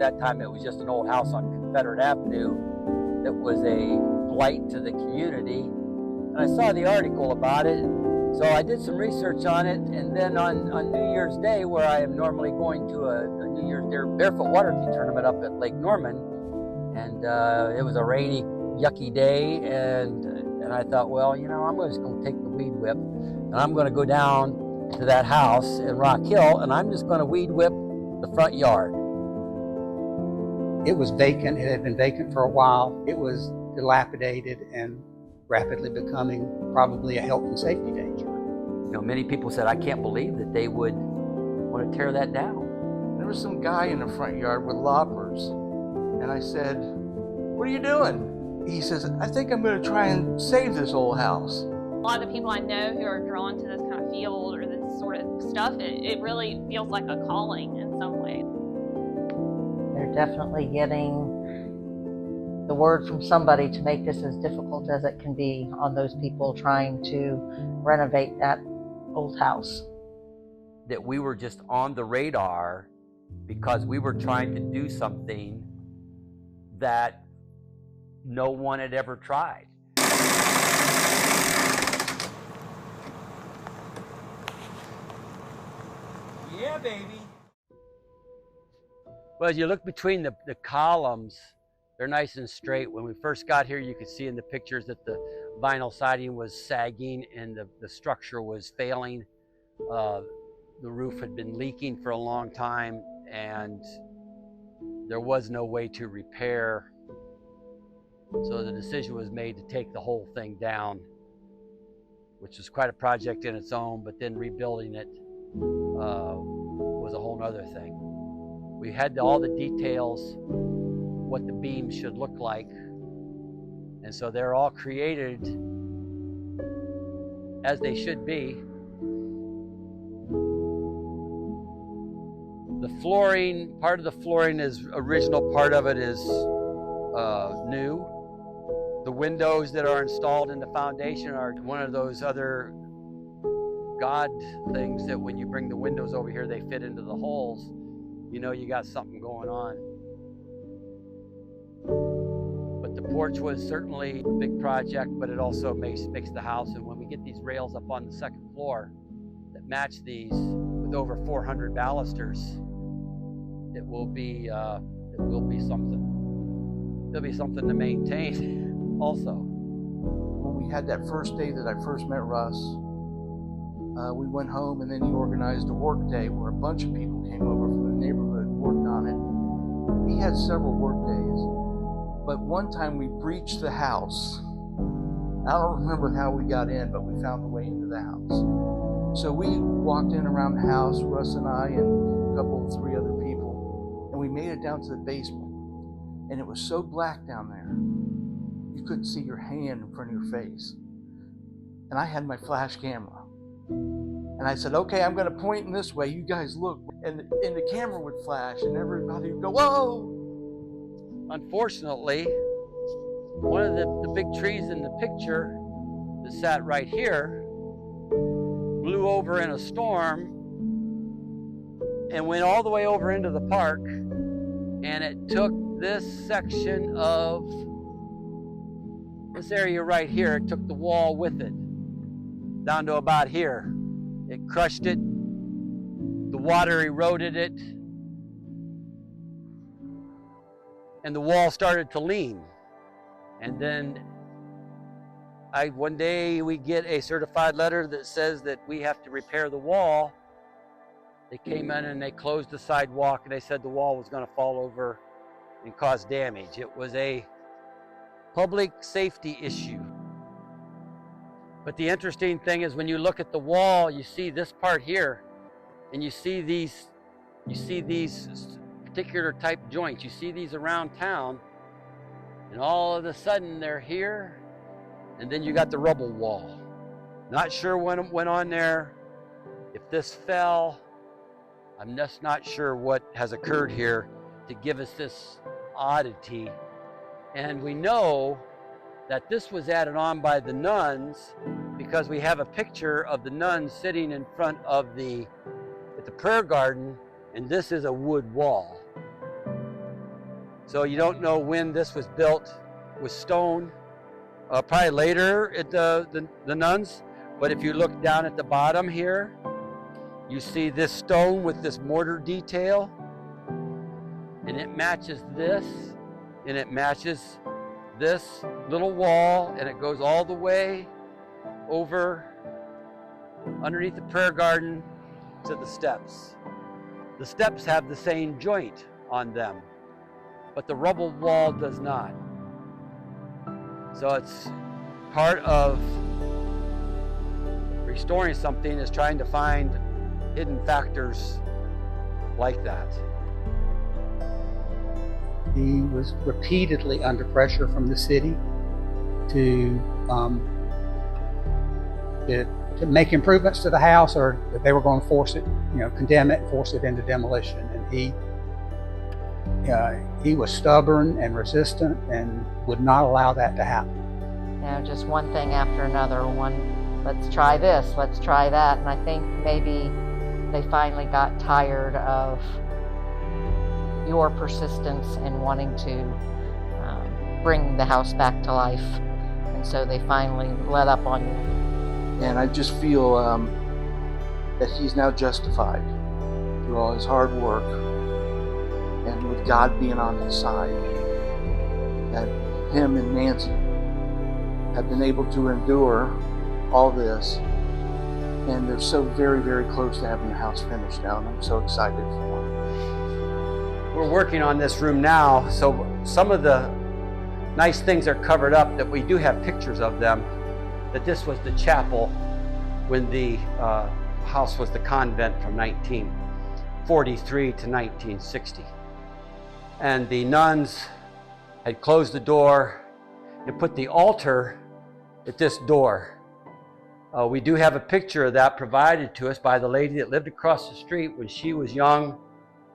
that time it was just an old house on Confederate Avenue that was a blight to the community. And I saw the article about it, so I did some research on it, and then on New Year's Day, where I am normally going to a New Year's Day barefoot water ski tournament up at Lake Norman, and it was a rainy, yucky day, and I thought, well, you know, I'm just going to take the weed whip, and I'm going to go down to that house in Rock Hill, and I'm just going to weed whip the front yard. It was vacant. It had been vacant for a while. It was dilapidated and rapidly becoming probably a health and safety danger. You know, many people said, I can't believe that they would want to tear that down. There was some guy in the front yard with loppers, and I said, what are you doing? He says, I think I'm going to try and save this old house. A lot of the people I know who are drawn to this kind of field or this sort of stuff, it really feels like a calling in some ways. They're definitely getting the word from somebody to make this as difficult as it can be on those people trying to renovate that old house. That we were just on the radar because we were trying to do something that no one had ever tried. Yeah, baby. Well, as you look between the columns, they're nice and straight. When we first got here, you could see in the pictures that the vinyl siding was sagging and the structure was failing. The roof had been leaking for a long time, and there was no way to repair. So the decision was made to take the whole thing down, which was quite a project in its own, but then rebuilding it was a whole other thing. We had all the details, what the beams should look like, and so they're all created as they should be. The flooring, part of the flooring is original, part of it is new. The windows that are installed in the foundation are one of those other God things that when you bring the windows over here, they fit into the holes. You know you got something going on. But the porch was certainly a big project, but it also makes the house. And when we get these rails up on the second floor that match these with over 400 balusters, it will be something. There'll be something to maintain also. When we had that first day that I first met Russ, we went home, and then he organized a work day where a bunch of people came over from the neighborhood, worked on it. He had several work days, but one time we breached the house. I don't remember how we got in, but we found the way into the house. So we walked in around the house, Russ and I and a couple of 3 other people, and we made it down to the basement. And it was so black down there, you couldn't see your hand in front of your face. And I had my flash camera. And I said, okay, I'm going to point in this way. You guys look. And the camera would flash, and everybody would go, whoa! Unfortunately, one of the big trees in the picture that sat right here blew over in a storm and went all the way over into the park. And it took this section of this area right here, it took the wall with it down to about here. It crushed it, the water eroded it, and the wall started to lean. And then one day we get a certified letter that says that we have to repair the wall. They came in and they closed the sidewalk, and they said the wall was going to fall over and cause damage. It was a public safety issue. But the interesting thing is when you look at the wall, you see this part here, and you see these particular type joints. You see these around town, and all of a sudden they're here, and then you got the rubble wall. Not sure when it went on there. If this fell, I'm just not sure what has occurred here to give us this oddity. And we know that this was added on by the nuns because we have a picture of the nuns sitting in front of the prayer garden, and this is a wood wall. So you don't know when this was built with stone, probably later at the nuns. But if you look down at the bottom here, you see this stone with this mortar detail, and it matches this, and it matches this little wall, and it goes all the way over underneath the prayer garden to the steps. The steps have the same joint on them, but the rubble wall does not. So it's part of restoring something is trying to find hidden factors like that. He was repeatedly under pressure from the city to make improvements to the house, or that they were going to force it, condemn it, force it into demolition. And he was stubborn and resistant and would not allow that to happen. Just one thing after another. Let's try this, let's try that. And I think maybe they finally got tired of your persistence in wanting to bring the house back to life. And so they finally let up on you. And I just feel that he's now justified through all his hard work, and with God being on his side, that him and Nancy have been able to endure all this, and they're so very, very close to having the house finished now, and I'm so excited for them. We're working on this room now, so some of the nice things are covered up, that we do have pictures of them, that this was the chapel when the house was the convent from 1943 to 1960. And the nuns had closed the door and put the altar at this door. We do have a picture of that provided to us by the lady that lived across the street when she was young.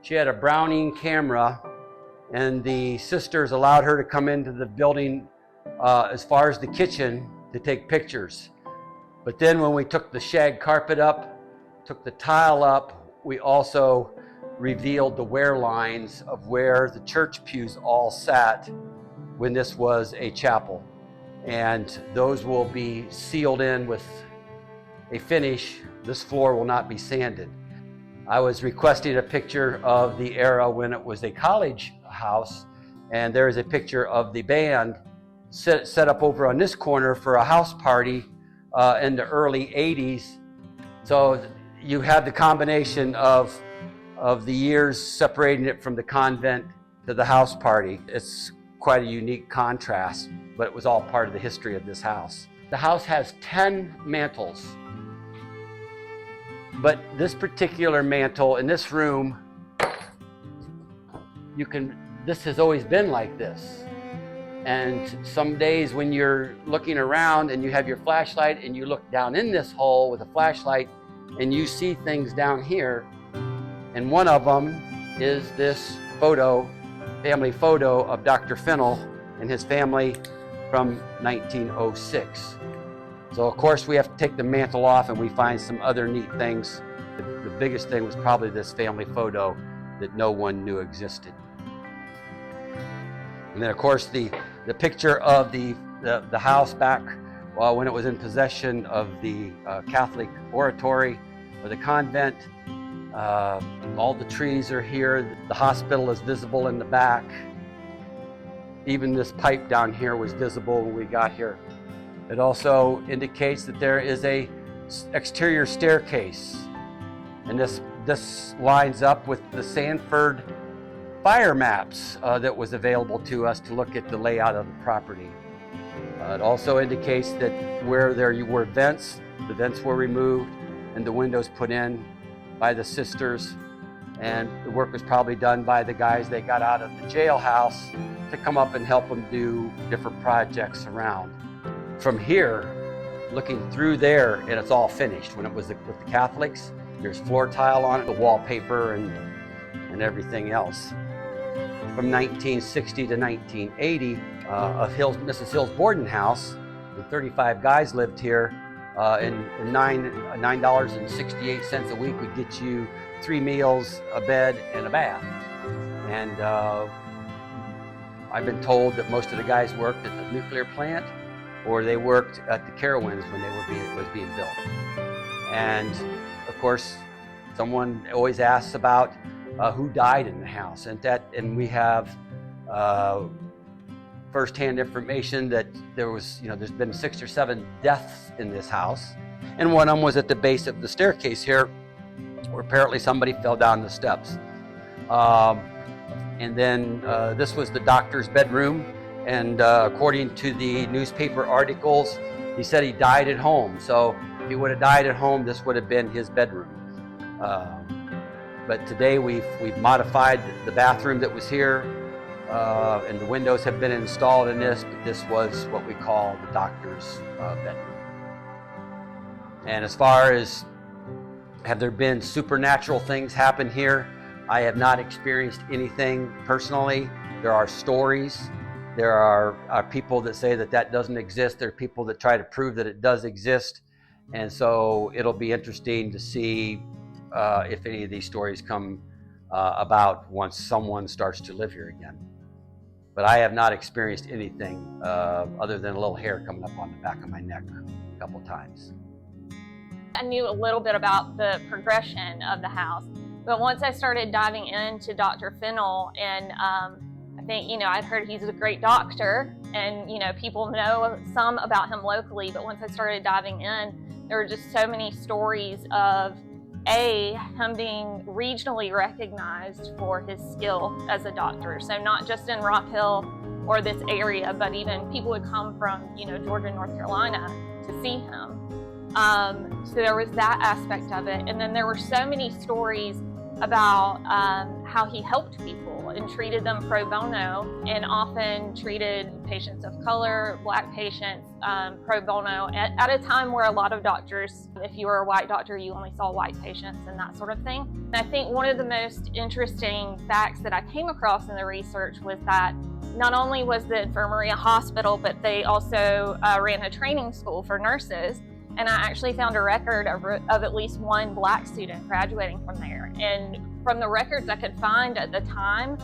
She had a Browning camera, and the sisters allowed her to come into the building as far as the kitchen to take pictures. But then when we took the shag carpet up, took the tile up, we also revealed the wear lines of where the church pews all sat when this was a chapel. And those will be sealed in with a finish. This floor will not be sanded. I was requesting a picture of the era when it was a college house, and there is a picture of the band set up over on this corner for a house party in the early 80s. So you have the combination of the years separating it from the convent to the house party. It's quite a unique contrast, but it was all part of the history of this house. The house has 10 mantles, but this particular mantle in this room, this has always been like this. And some days when you're looking around and you have your flashlight and you look down in this hole with a flashlight and you see things down here, and one of them is this family photo of Dr. Fennell and his family from 1906. So of course we have to take the mantle off, and we find some other neat things. The biggest thing was probably this family photo that no one knew existed. And then of course the picture of the house back when it was in possession of the Catholic oratory or the convent. All the trees are here. The hospital is visible in the back. Even this pipe down here was visible when we got here. It also indicates that there is a exterior staircase, and this lines up with the Sanford fire maps that was available to us to look at the layout of the property. It also indicates that where there were vents, the vents were removed and the windows put in by the sisters, and the work was probably done by the guys they got out of the jailhouse to come up and help them do different projects around. From here, looking through there, and it's all finished. When it was with the Catholics, there's floor tile on it, the wallpaper and everything else. From 1960 to 1980, Mrs. Hill's boarding house, the 35 guys lived here, and $9.68 a week would get you 3 meals, a bed, and a bath. And I've been told that most of the guys worked at the nuclear plant, or they worked at the Carowinds when it was being built. And of course, someone always asks about who died in the house, and we have first-hand information that there's been 6 or 7 deaths in this house, and one of them was at the base of the staircase here, where apparently somebody fell down the steps. And then this was the doctor's bedroom, and according to the newspaper articles, he said he died at home. So if he would have died at home, this would have been his bedroom. But today we've modified the bathroom that was here, and the windows have been installed in this, but this was what we call the doctor's bedroom. And as far as have there been supernatural things happen here, I have not experienced anything personally. There are stories. There are people that say that doesn't exist. There are people that try to prove that it does exist. And so it'll be interesting to see if any of these stories come about once someone starts to live here again. But I have not experienced anything other than a little hair coming up on the back of my neck a couple times. I knew a little bit about the progression of the house, but once I started diving into Dr. Fennell, and I think, I'd heard he's a great doctor, and, people know some about him locally, but once I started diving in, there were just so many stories of him being regionally recognized for his skill as a doctor. So not just in Rock Hill or this area, but even people would come from, Georgia and North Carolina to see him. So there was that aspect of it. And then there were so many stories about how he helped people and treated them pro bono, and often treated patients of color, Black patients, pro bono at a time where a lot of doctors, if you were a white doctor, you only saw white patients and that sort of thing. And I think one of the most interesting facts that I came across in the research was that not only was the infirmary a hospital, but they also ran a training school for nurses. And I actually found a record of at least one Black student graduating from there. And from the records I could find at the time,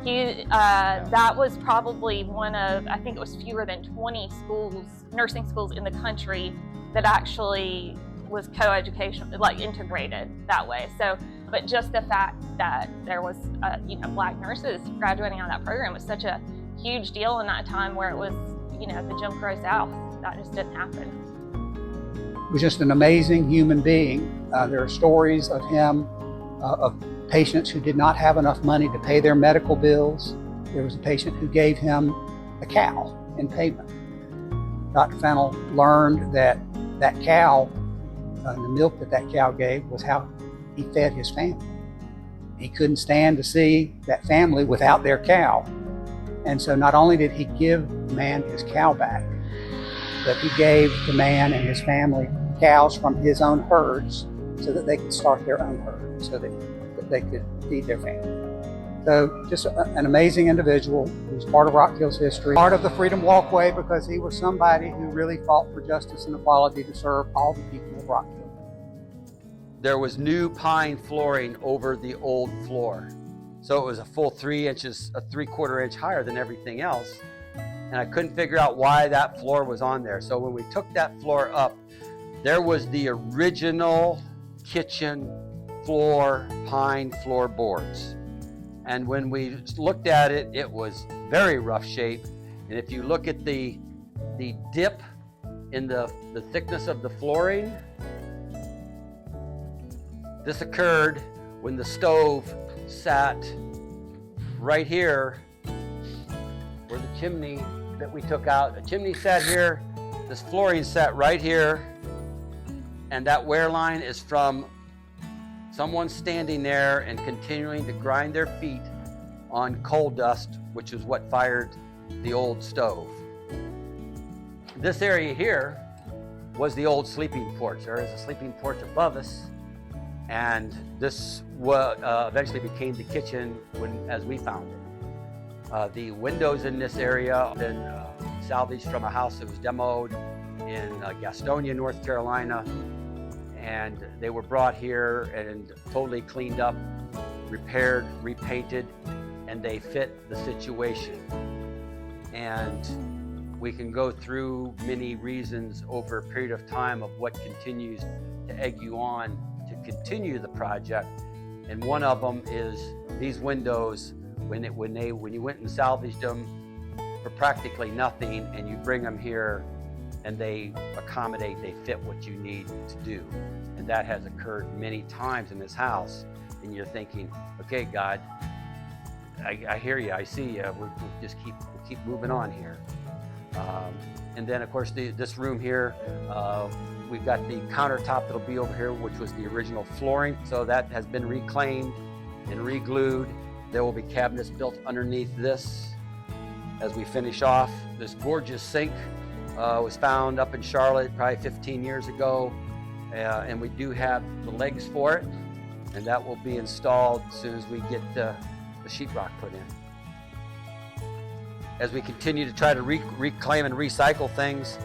that was probably one of, I think it was fewer than 20 schools, nursing schools in the country that actually was co-education, like integrated that way. So, but just the fact that there was, Black nurses graduating out of that program was such a huge deal in that time where it was, the Jim Crow South. That just didn't happen. He was just an amazing human being. There are stories of him, of patients who did not have enough money to pay their medical bills. There was a patient who gave him a cow in payment. Dr. Fennell learned that cow, the milk that cow gave, was how he fed his family. He couldn't stand to see that family without their cow. And so not only did he give the man his cow back, but he gave the man and his family cows from his own herds so that they could start their own herd, so that they could feed their family. So just an amazing individual who's part of Rock Hill's history, part of the Freedom Walkway, because he was somebody who really fought for justice and equality to serve all the people of Rock Hill. There was new pine flooring over the old floor. So it was a full 3 inches, a 3/4 inch higher than everything else. And I couldn't figure out why that floor was on there. So when we took that floor up, there was the original kitchen floor, pine floorboards. And when we looked at it, it was very rough shape. And if you look at the dip in the thickness of the flooring, this occurred when the stove sat right here where the chimney that we took out. The chimney sat here, this flooring sat right here, and that wear line is from someone standing there and continuing to grind their feet on coal dust, which is what fired the old stove. This area here was the old sleeping porch. There is a sleeping porch above us, and this eventually became the kitchen as we found it. The windows in this area have been salvaged from a house that was demoed in Gastonia, North Carolina, and they were brought here and totally cleaned up, repaired, repainted, and they fit the situation. and we can go through many reasons over a period of time of what continues to egg you on to continue the project. And one of them is these windows, when you went and salvaged them for practically nothing, and you bring them here and they accommodate, they fit what you need to do. And that has occurred many times in this house. And you're thinking, okay, God, I hear you, I see you. We'll just keep moving on here. And then, of course, this room here, we've got the countertop that'll be over here, which was the original flooring. So that has been reclaimed and re-glued. There will be cabinets built underneath this as we finish off. This gorgeous sink was found up in Charlotte probably 15 years ago. And we do have the legs for it. And that will be installed as soon as we get the sheetrock put in. As we continue to try to reclaim and recycle things,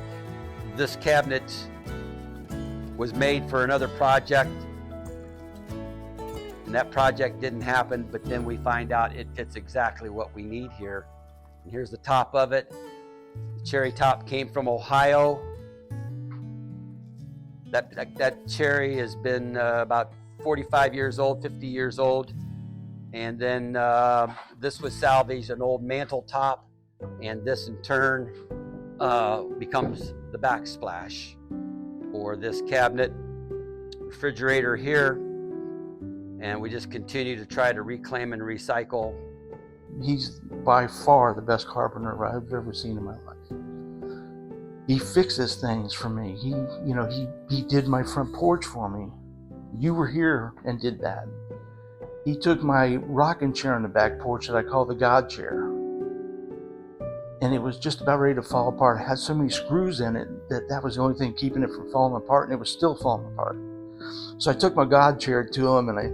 this cabinet was made for another project, and that project didn't happen, but then we find out it fits exactly what we need here. And here's the top of it. The cherry top came from Ohio. That cherry has been about 45 years old, 50 years old. And then this was salvaged, an old mantle top. And this in turn becomes the backsplash for this cabinet, refrigerator here, and we just continue to try to reclaim and recycle. He's by far the best carpenter I've ever seen in my life. He fixes things for me. He did my front porch for me. You were here and did that. He took my rocking chair on the back porch that I call the God chair, and it was just about ready to fall apart. It had so many screws in it that was the only thing keeping it from falling apart, and it was still falling apart. So I took my God chair to him and I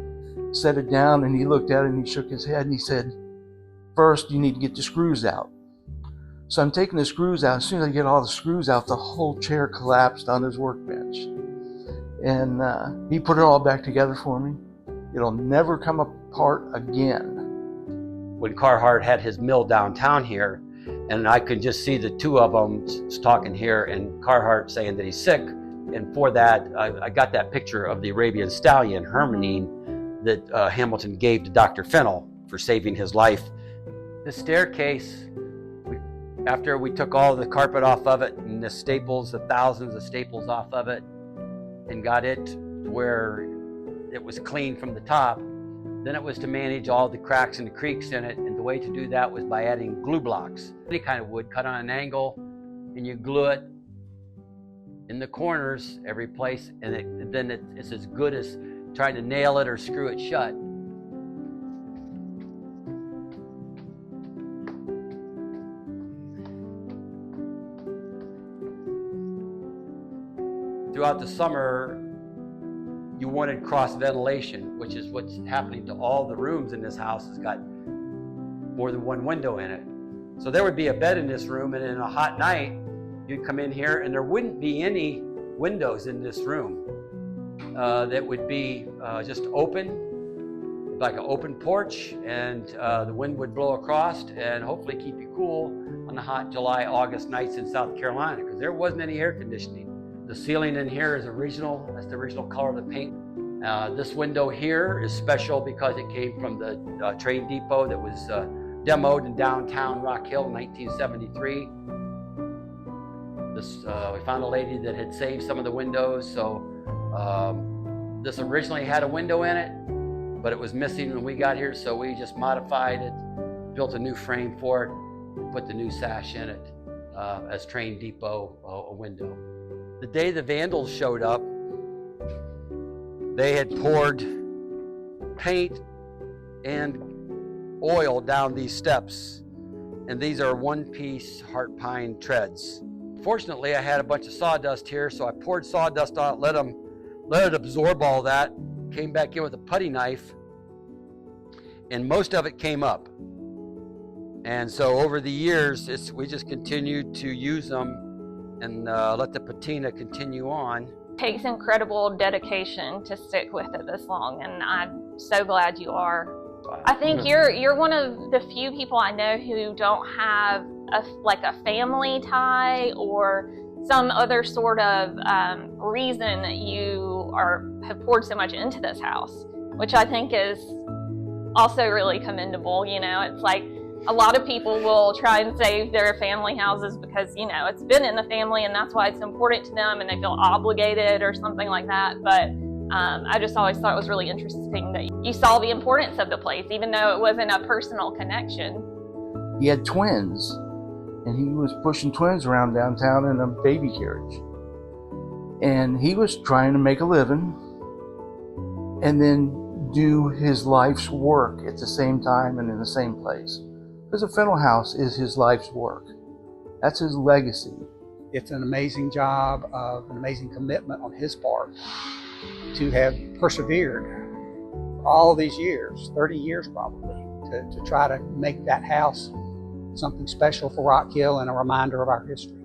set it down, and he looked at it and he shook his head and he said, "First, you need to get the screws out." So I'm taking the screws out. As soon as I get all the screws out, the whole chair collapsed on his workbench. And he put it all back together for me. It'll never come apart again. When Carhart had his mill downtown here, and I could just see the two of them talking here, and Carhart saying that he's sick. And for that, I got that picture of the Arabian stallion, Hermine, that Hamilton gave to Dr. Fennell for saving his life. The staircase, after we took all the carpet off of it and the staples, the thousands of staples off of it, and got it where it was clean from the top, then it was to manage all the cracks and the creaks in it, and the way to do that was by adding glue blocks. Any kind of wood cut on an angle, and you glue it in the corners every place, and then it's as good as trying to nail it or screw it shut. Throughout the summer, you wanted cross ventilation, which is what's happening to all the rooms in this house. Has got more than one window in it. So there would be a bed in this room, and in a hot night, you'd come in here and there wouldn't be any windows in this room. That would be just open, like an open porch, and the wind would blow across and hopefully keep you cool on the hot July, August nights in South Carolina, because there wasn't any air conditioning. The ceiling in here is original. That's the original color of the paint. This window here is special because it came from the train depot that was demoed in downtown Rock Hill in 1973. We found a lady that had saved some of the windows, so this originally had a window in it, but it was missing when we got here, so we just modified it, built a new frame for it, and put the new sash in it as train depot a window. The day the vandals showed up, they had poured paint and oil down these steps, and these are one-piece heart pine treads. Fortunately, I had a bunch of sawdust here, so I poured sawdust on it, let it absorb all that, came back in with a putty knife, and most of it came up. And so over the years, we just continued to use them and let the patina continue on. It takes incredible dedication to stick with it this long, and I'm so glad you are. I think you're one of the few people I know who don't have like a family tie or some other sort of reason that you have poured so much into this house, which I think is also really commendable. You know, it's like a lot of people will try and save their family houses because, you know, it's been in the family and that's why it's important to them and they feel obligated or something like that. But I just always thought it was really interesting that you saw the importance of the place, even though it wasn't a personal connection. He had twins, and he was pushing twins around downtown in a baby carriage. And he was trying to make a living and then do his life's work at the same time and in the same place. Because the Fennell House is his life's work. That's his legacy. It's an amazing job, an amazing commitment on his part to have persevered for all of these years, 30 years probably, to try to make that house something special for Rock Hill and a reminder of our history.